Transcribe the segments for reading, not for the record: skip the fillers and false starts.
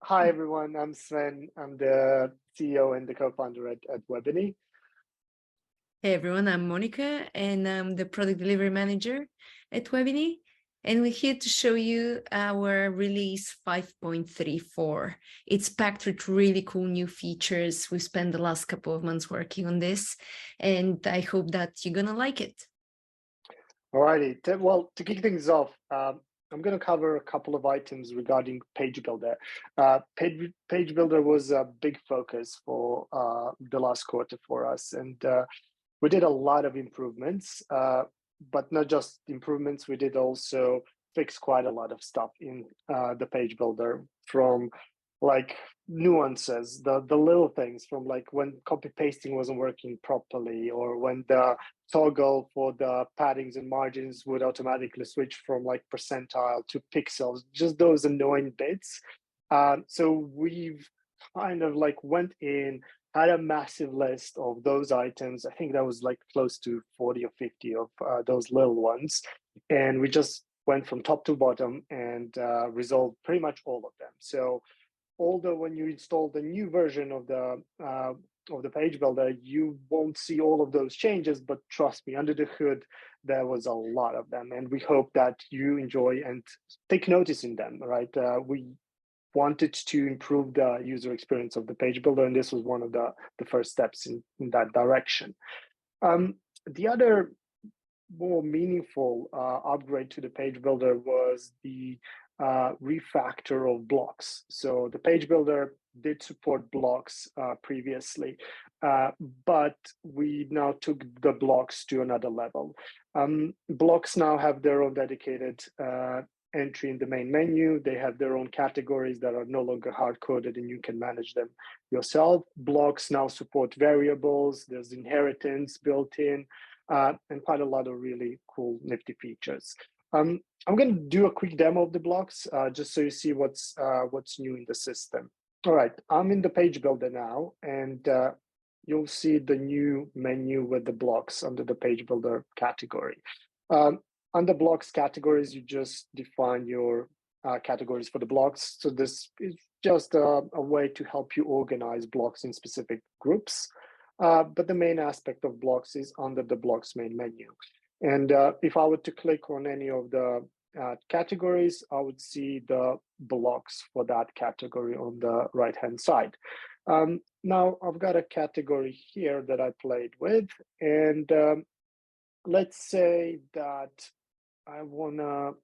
Hi, everyone. I'm Sven. I'm the CEO and the co-founder at Webiny. Hey everyone, I'm Monica and I'm the product delivery manager at Webiny. And we're here to show you our release 5.34. It's packed with really cool new features. We spent the last couple of months working on this, and I hope that you're gonna like it. Alrighty. Well, to kick things off, I'm going to cover a couple of items regarding Page Builder. Page Builder was a big focus for the last quarter for us, and we did a lot of improvements, but not just improvements. We did also fix quite a lot of stuff in the Page Builder, from like nuances, the little things, from like when copy pasting wasn't working properly, or when the toggle for the paddings and margins would automatically switch from like percentile to pixels, just those annoying bits. So we've kind of like went in, had a massive list of those items. I think that was like close to 40 or 50 of those little ones. And we just went from top to bottom and resolved pretty much all of them. So although when you install the new version of the Page Builder, you won't see all of those changes, but trust me, under the hood, there was a lot of them. And we hope that you enjoy and take notice in them, right? We wanted to improve the user experience of the Page Builder, and this was one of the first steps in that direction. The other more meaningful upgrade to the Page Builder was the refactor of blocks. So the Page Builder did support blocks previously, but we now took the blocks to another level. Blocks now have their own dedicated entry in the main menu. They have their own categories that are no longer hard-coded, and you can manage them yourself. Blocks now support variables. There's inheritance built in, and quite a lot of really cool, nifty features. I'm going to do a quick demo of the blocks, just so you see what's new in the system. All right, I'm in the Page Builder now, and you'll see the new menu with the blocks under the Page Builder category. Under blocks categories, you just define your categories for the blocks. So this is just a way to help you organize blocks in specific groups. But the main aspect of blocks is under the blocks main menu. And if I were to click on any of the categories, I would see the blocks for that category on the right-hand side. Now I've got a category here that I played with, and let's say that I want to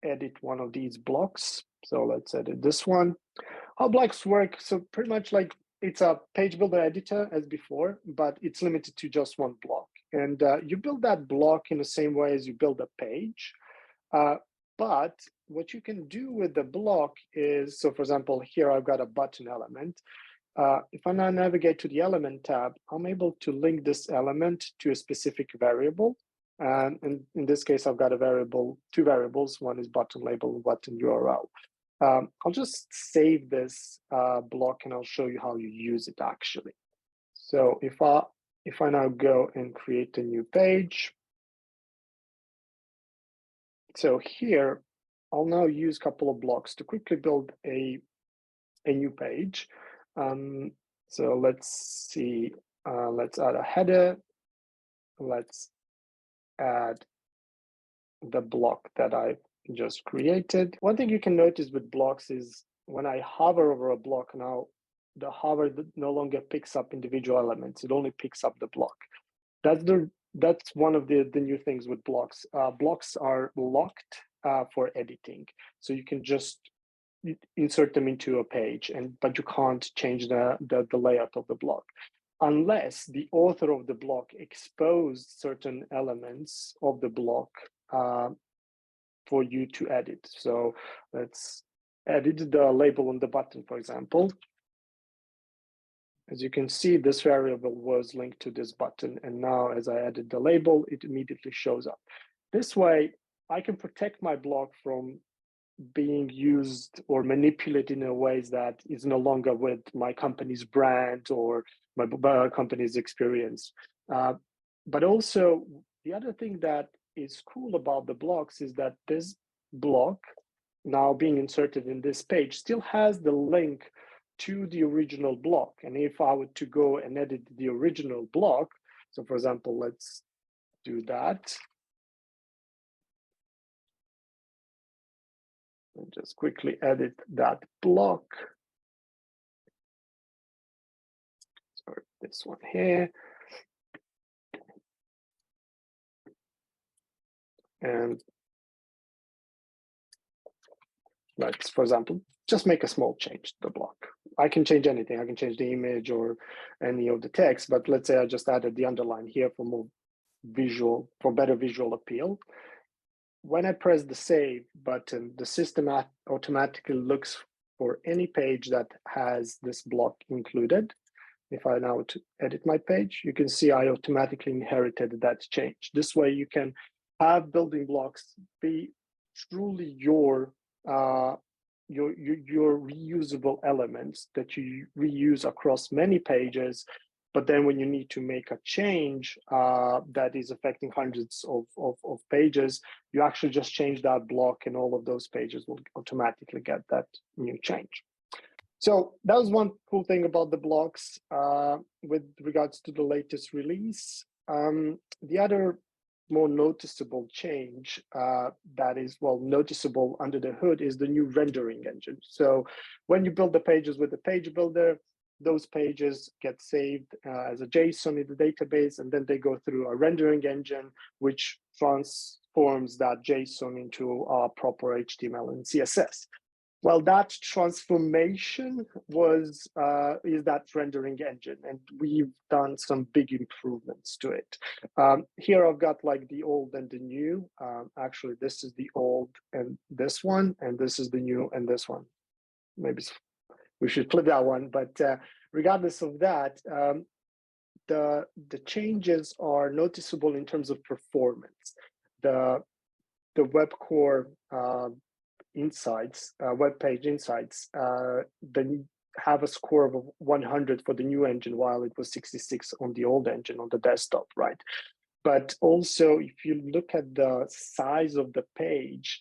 edit one of these blocks. So let's edit this one. How blocks work? So pretty much like it's a Page Builder editor as before, but it's limited to just one block. And you build that block in the same way as you build a page. But what you can do with the block is, so for example, here I've got a button element. If I now navigate to the element tab, I'm able to link this element to a specific variable. And in this case, I've got two variables. One is button label, button URL. I'll just save this block, and I'll show you how you use it actually. So if I now go and create a new page, so here I'll now use a couple of blocks to quickly build a new page. So let's see. Let's add a header. Let's add the block that I just created. One thing you can notice with blocks is when I hover over a block now, the hover no longer picks up individual elements. It only picks up the block. That's one of the new things with blocks. Blocks are locked for editing, so you can just insert them into a page, but you can't change the layout of the block unless the author of the block exposed certain elements of the block for you to edit. So let's edit the label on the button, for example. As you can see, this variable was linked to this button, and now as I edit the label, it immediately shows up. This way, I can protect my block from being used or manipulated in ways that is no longer with my company's brand or my company's experience. But also, the other thing that is cool about the blocks is that this block now being inserted in this page still has the link to the original block. And if I were to go and edit the original block, so for example, let's do that. And just quickly edit that block. Sorry, this one here. And let's, for example, just make a small change to the block. I can change anything. I can change the image or any of the text, but let's say I just added the underline here for more visual, for better visual appeal. When I press the save button, the system automatically looks for any page that has this block included. If I now to edit my page, you can see I automatically inherited that change. This way you can have building blocks be truly your reusable elements that you reuse across many pages. But then when you need to make a change that is affecting hundreds of pages, you actually just change that block and all of those pages will automatically get that new change. So that was one cool thing about the blocks with regards to the latest release. The other more noticeable change that is, well, noticeable under the hood is the new rendering engine. So when you build the pages with the page builder, those pages get saved as a JSON in the database, and then they go through a rendering engine, which transforms that JSON into proper HTML and CSS. Well, that transformation was is that rendering engine, and we've done some big improvements to it. Here I've got like the old and the new. Actually, this is the old and this one, and this is the new and this one. Maybe we should flip that one, but regardless of that, the changes are noticeable in terms of performance. The web core insights, web page insights, then have a score of 100 for the new engine, while it was 66 on the old engine on the desktop, right? But also, if you look at the size of the page,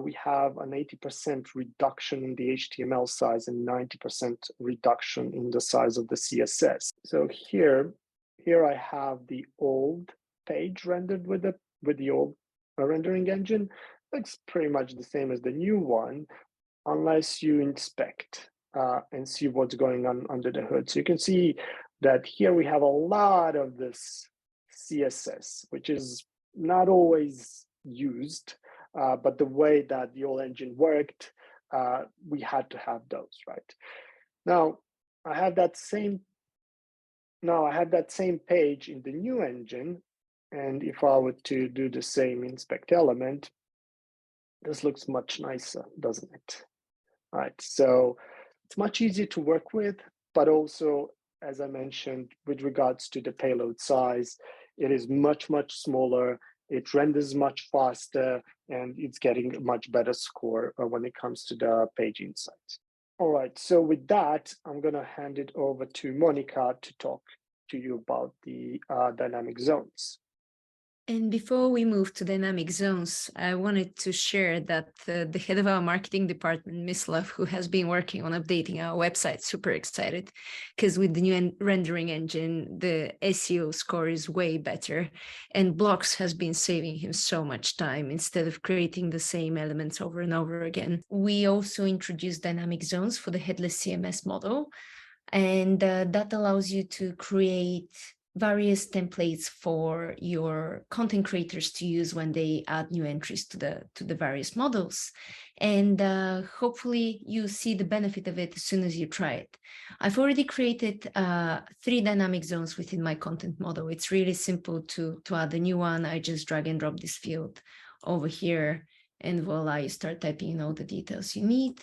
we have an 80% reduction in the HTML size and 90% reduction in the size of the CSS. So here I have the old page rendered with the old rendering engine. Looks pretty much the same as the new one, unless you inspect and see what's going on under the hood. So you can see that here we have a lot of this CSS, which is not always used, but the way that the old engine worked, we had to have those, right? Now, I have that same page in the new engine, and if I were to do the same inspect element, this looks much nicer, doesn't it? All right, so it's much easier to work with, but also, as I mentioned, with regards to the payload size, it is much, much smaller, it renders much faster, and it's getting a much better score when it comes to the page insights. All right, so with that, I'm gonna hand it over to Monica to talk to you about the dynamic zones. And before we move to dynamic zones, I wanted to share that the head of our marketing department, Mislav, who has been working on updating our website, super excited, because with the new rendering engine, the SEO score is way better, and blocks has been saving him so much time instead of creating the same elements over and over again. We also introduced dynamic zones for the headless CMS model, and that allows you to create various templates for your content creators to use when they add new entries to the various models. And hopefully you see the benefit of it as soon as you try it. I've already created 3 dynamic zones within my content model. It's really simple to add a new one. I just drag and drop this field over here, and voila, you start typing in all the details you need.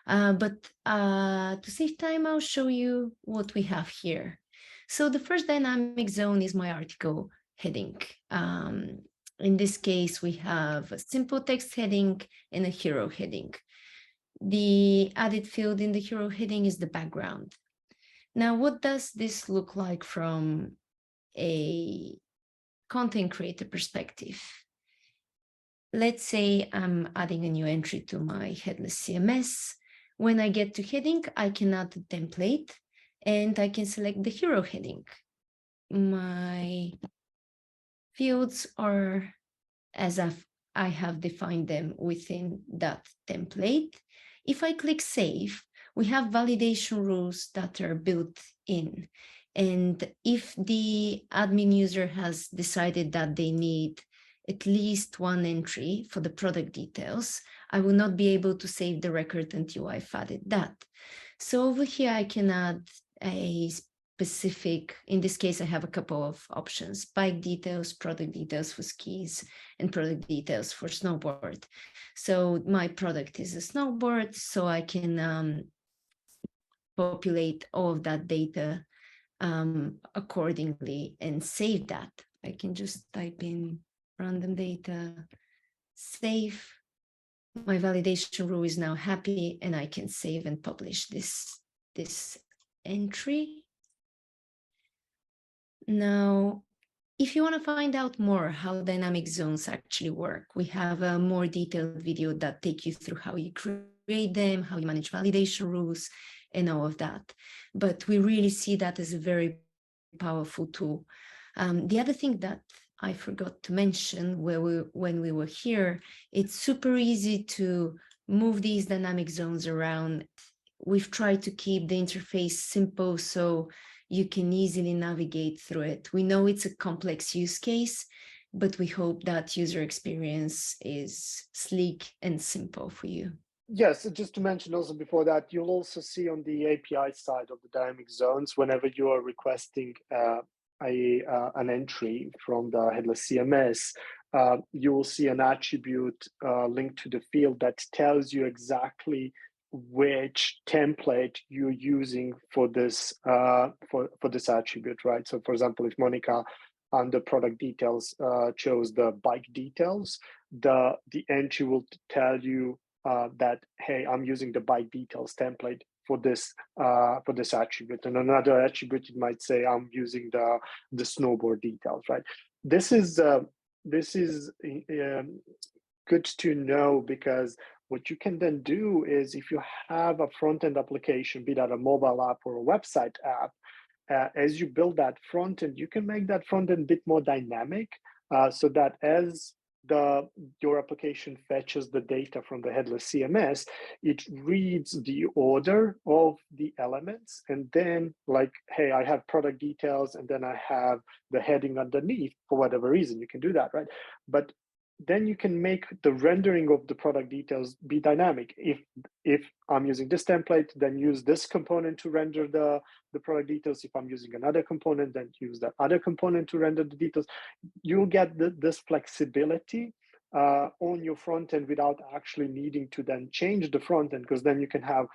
But to save time, I'll show you what we have here. So the first dynamic zone is my article heading. In this case, we have a simple text heading and a hero heading. The added field in the hero heading is the background. Now, what does this look like from a content creator perspective? let's say I'm adding a new entry to my headless CMS. When I get to heading, I can add the template and I can select the hero heading. My fields are as I have defined them within that template. If I click save, we have validation rules that are built in. And if the admin user has decided that they need at least one entry for the product details, I will not be able to save the record until I've added that. So over here, I can add a specific, in this case, I have a couple of options: bike details, product details for skis, and product details for snowboard. So my product is a snowboard, so I can populate all of that data accordingly and save that. I can just type in random data, save. My validation rule is now happy, and I can save and publish this entry. Now, if you want to find out more how dynamic zones actually work, we have a more detailed video that takes you through how you create them, how you manage validation rules, and all of that. But we really see that as a very powerful tool. The other thing that I forgot to mention when we were here, it's super easy to move these dynamic zones around. We've tried to keep the interface simple so you can easily navigate through it. We know it's a complex use case, but we hope that user experience is sleek and simple for you. Yes, just to mention also before that, you'll also see on the API side of the dynamic zones, whenever you are requesting an entry from the headless CMS, you will see an attribute linked to the field that tells you exactly which template you're using for this for this attribute, right? So, for example, if Monica under product details chose the bike details, the entry will tell you that, hey, I'm using the bike details template for this attribute, and another attribute it might say I'm using the snowboard details, right? This is good to know, because what you can then do is, if you have a front-end application, be that a mobile app or a website app, as you build that front end, you can make that front end a bit more dynamic, so that as your application fetches the data from the headless CMS, it reads the order of the elements, and then, like, hey, I have product details, and then I have the heading underneath. For whatever reason, you can do that, right? But then you can make the rendering of the product details be dynamic. If I'm using this template, then use this component to render the product details. If I'm using another component, then use that other component to render the details. You'll get this flexibility on your front end without actually needing to then change the front end, because then you can have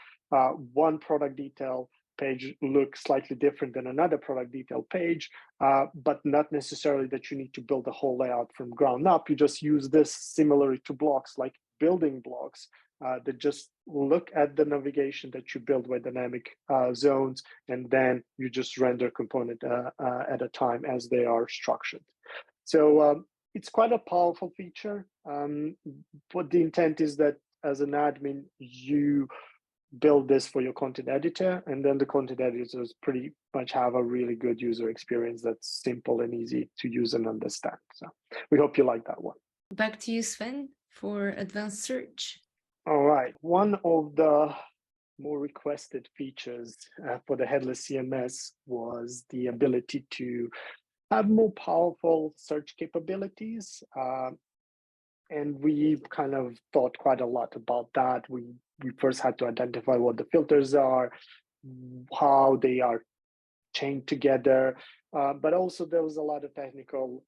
one product detail page look slightly different than another product detail page, but not necessarily that you need to build a whole layout from ground up. You just use this similarly to blocks, like building blocks that just look at the navigation that you build with dynamic zones, and then you just render component at a time as they are structured. So it's quite a powerful feature. But the intent is that as an admin, you build this for your content editor, and then the content editors pretty much have a really good user experience that's simple and easy to use and understand. So we hope you like that one. Back to you, Sven, for advanced search. All right. One of the more requested features for the headless CMS was the ability to have more powerful search capabilities. And we kind of thought quite a lot about that. We first had to identify what the filters are, how they are chained together, but also there was a lot of technical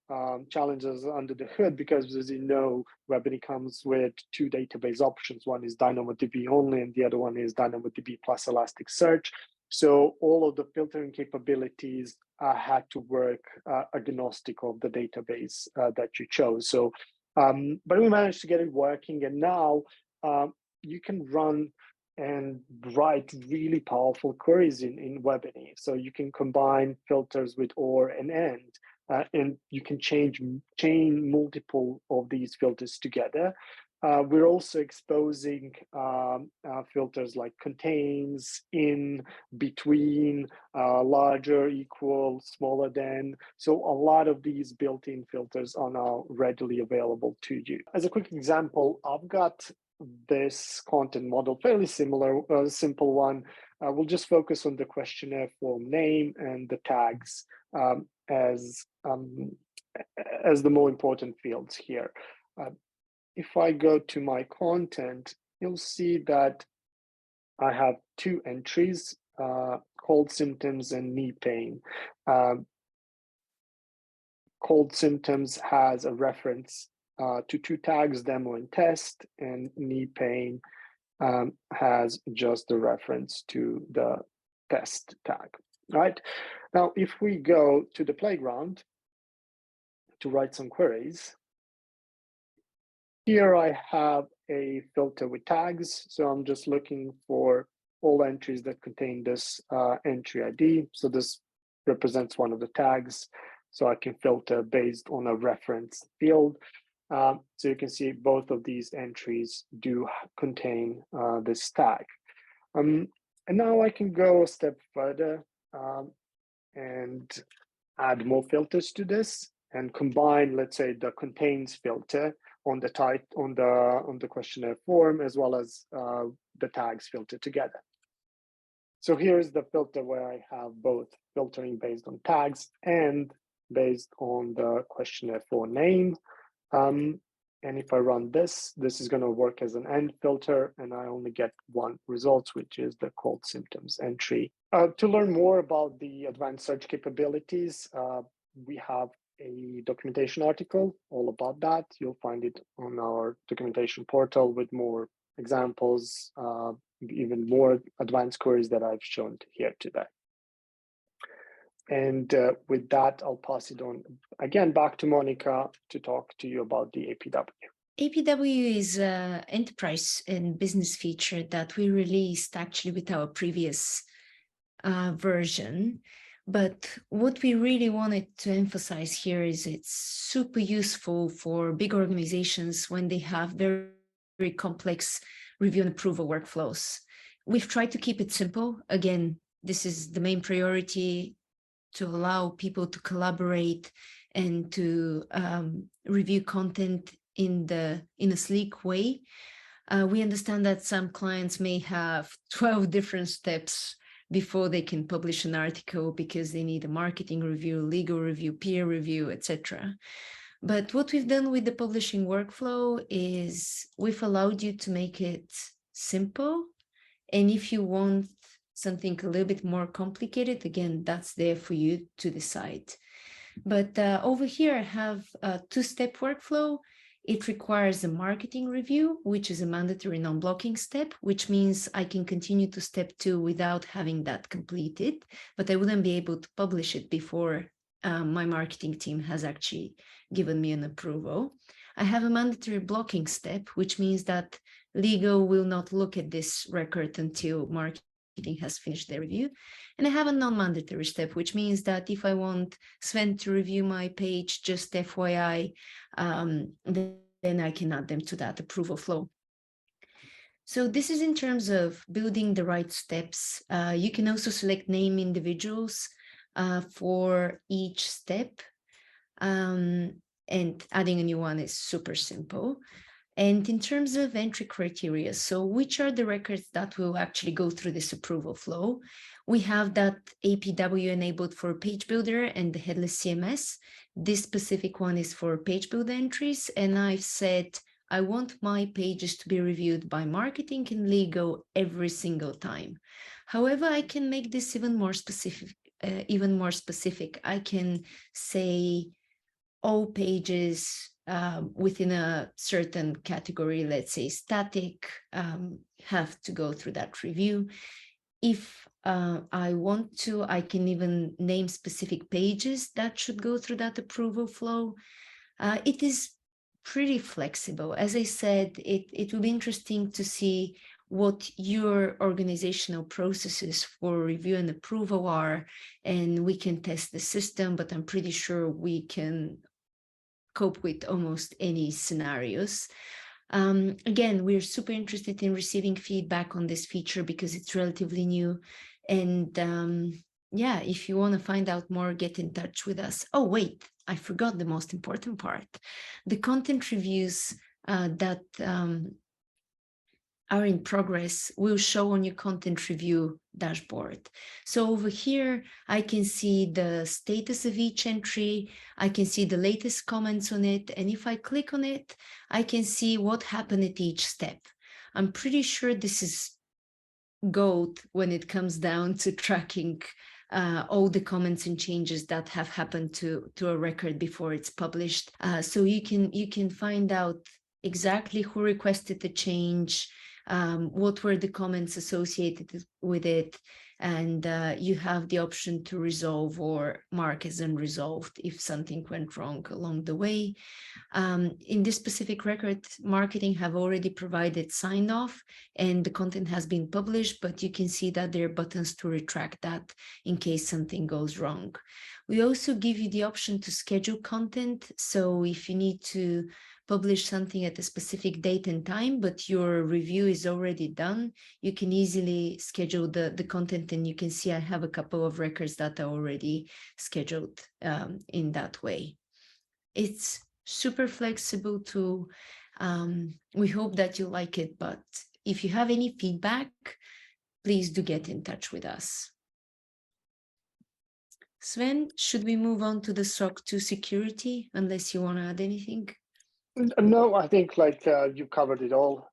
challenges under the hood, because, as you know, Webiny comes with two database options. One is DynamoDB only, and the other one is DynamoDB plus Elasticsearch. So all of the filtering capabilities had to work agnostic of the database that you chose. So, but we managed to get it working, and now you can run and write really powerful queries in Webiny. So you can combine filters with or and and you can chain multiple of these filters together. We're also exposing filters like contains, in, between, larger, equal, smaller than. So a lot of these built-in filters are now readily available to you. As a quick example, I've got this content model, fairly similar, simple one. We'll just focus on the questionnaire form name and the tags as the more important fields here. If I go to my content, you'll see that I have two entries, cold symptoms and knee pain. Cold symptoms has a reference to two tags, demo and test, and knee pain has just the reference to the test tag, right? Now, if we go to the playground to write some queries, here I have a filter with tags. So I'm just looking for all entries that contain this entry ID. So this represents one of the tags. So I can filter based on a reference field. So you can see both of these entries do contain this tag. And now I can go a step further and add more filters to this and combine, let's say, the contains filter on the questionnaire form, as well as the tags filter together. So here's the filter where I have both filtering based on tags and based on the questionnaire form name. And if I run this is going to work as an end filter, and I only get one result, which is the cold symptoms entry. To learn more about the advanced search capabilities, we have a documentation article all about that. You'll find it on our documentation portal with more examples, even more advanced queries that I've shown here today. And with that, I'll pass it on again back to Monica to talk to you about the APW. APW is an enterprise and business feature that we released actually with our previous version. But what we really wanted to emphasize here is it's super useful for big organizations when they have very, very complex review and approval workflows. We've tried to keep it simple. Again, this is the main priority, to allow people to collaborate and to review content in a sleek way. We understand that some clients may have 12 different steps before they can publish an article because they need a marketing review, legal review, peer review, etc. But what we've done with the publishing workflow is we've allowed you to make it simple. And if you want something a little bit more complicated, again, that's there for you to decide. But over here, I have a two-step workflow. It requires a marketing review, which is a mandatory non-blocking step, which means I can continue to step 2 without having that completed, but I wouldn't be able to publish it before my marketing team has actually given me an approval. I have a mandatory blocking step, which means that legal will not look at this record until marketing has finished their review. And I have a non-mandatory step, which means that if I want Sven to review my page, just FYI, then I can add them to that approval flow. So this is in terms of building the right steps. You can also select name individuals for each step. And adding a new one is super simple. And in terms of entry criteria, so which are the records that will actually go through this approval flow? We have that APW enabled for Page Builder and the headless CMS. This specific one is for Page Builder entries. And I've said, I want my pages to be reviewed by marketing and legal every single time. However, I can make this even more specific. I can say all pages within a certain category, let's say static, have to go through that review. If I want to, I can even name specific pages that should go through that approval flow. It is pretty flexible. As I said, it will be interesting to see what your organizational processes for review and approval are, and we can test the system, but I'm pretty sure we can cope with almost any scenarios. Again, we're super interested in receiving feedback on this feature because it's relatively new. And yeah, if you want to find out more, get in touch with us. Oh, wait, I forgot the most important part. The content reviews that are in progress will show on your content review dashboard. So over here, I can see the status of each entry. I can see the latest comments on it. And if I click on it, I can see what happened at each step. I'm pretty sure this is gold when it comes down to tracking all the comments and changes that have happened to a record before it's published. So you can find out exactly who requested the change, what were the comments associated with it, and you have the option to resolve or mark as unresolved if something went wrong along the way. In this specific record, marketing have already provided sign off and the content has been published, but you can see that there are buttons to retract that in case something goes wrong. We also give you the option to schedule content. So if you need to publish something at a specific date and time, but your review is already done, you can easily schedule the content, and you can see I have a couple of records that are already scheduled in that way. It's super flexible tool. We hope that you like it, but if you have any feedback, please do get in touch with us. Sven, should we move on to the SOC 2 security, unless you want to add anything? No, I think like you covered it all.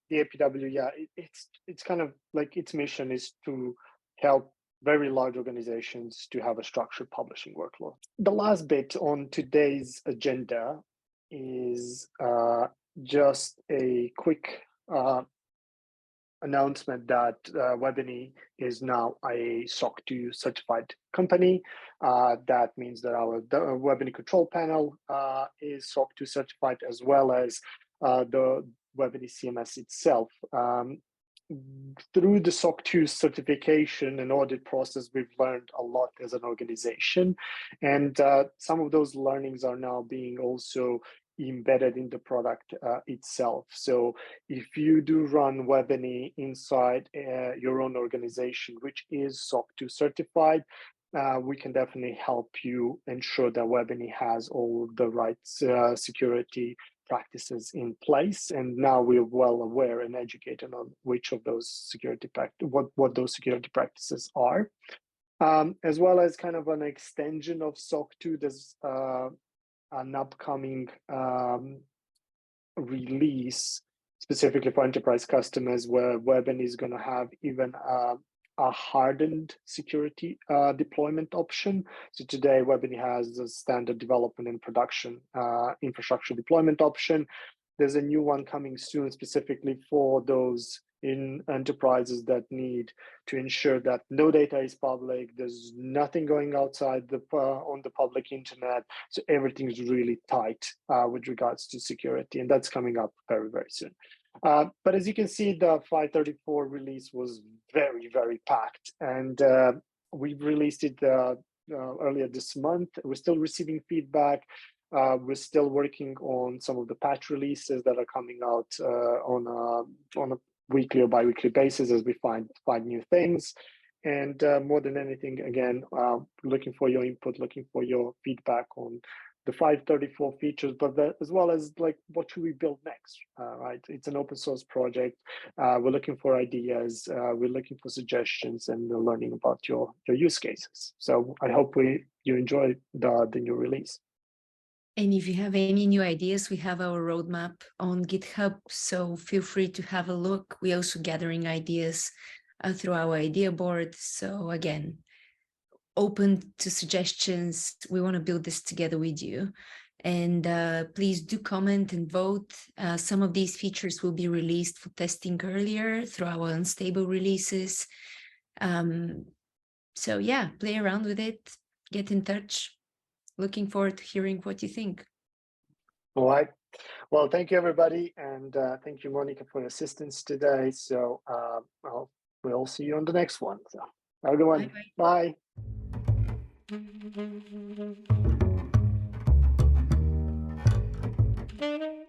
The APW, yeah, it's kind of like its mission is to help very large organizations to have a structured publishing workflow. The last bit on today's agenda is just a quick announcement that Webiny is now a SOC 2 certified company. That means that our Webiny control panel is SOC 2 certified, as well as the Webiny CMS itself. Through the SOC 2 certification and audit process, we've learned a lot as an organization. And some of those learnings are now being also embedded in the product itself. So if you do run Webiny inside your own organization, which is SOC 2 certified, we can definitely help you ensure that Webiny has all the right security practices in place. And now we're well aware and educated on which of those security what those security practices are. As well as kind of an extension of SOC 2, there's an upcoming release specifically for enterprise customers where Webiny is going to have even a hardened security deployment option. So today, Webiny has a standard development and production infrastructure deployment option. There's a new one coming soon specifically for those in enterprises that need to ensure that no data is public, there's nothing going outside on the public internet, so everything is really tight with regards to security, and that's coming up very, very soon. But as you can see, the 534 release was very, very packed, and we released it earlier this month. We're still receiving feedback. We're still working on some of the patch releases that are coming out on a weekly or bi-weekly basis as we find new things. And more than anything, again, looking for your input, looking for your feedback on the 534 features, but as well as like what should we build next, right? It's an open source project. We're looking for ideas. We're looking for suggestions, and we're learning about your use cases. So I hope you enjoy the new release. And if you have any new ideas, we have our roadmap on GitHub, so feel free to have a look. We're also gathering ideas through our idea board. So again, open to suggestions. We want to build this together with you. And please do comment and vote. Some of these features will be released for testing earlier through our unstable releases. So yeah, play around with it, get in touch. Looking forward to hearing what you think. All right. Well, thank you, everybody. And thank you, Monica, for your assistance today. So we'll see you on the next one. So have a good one. Bye-bye. Bye.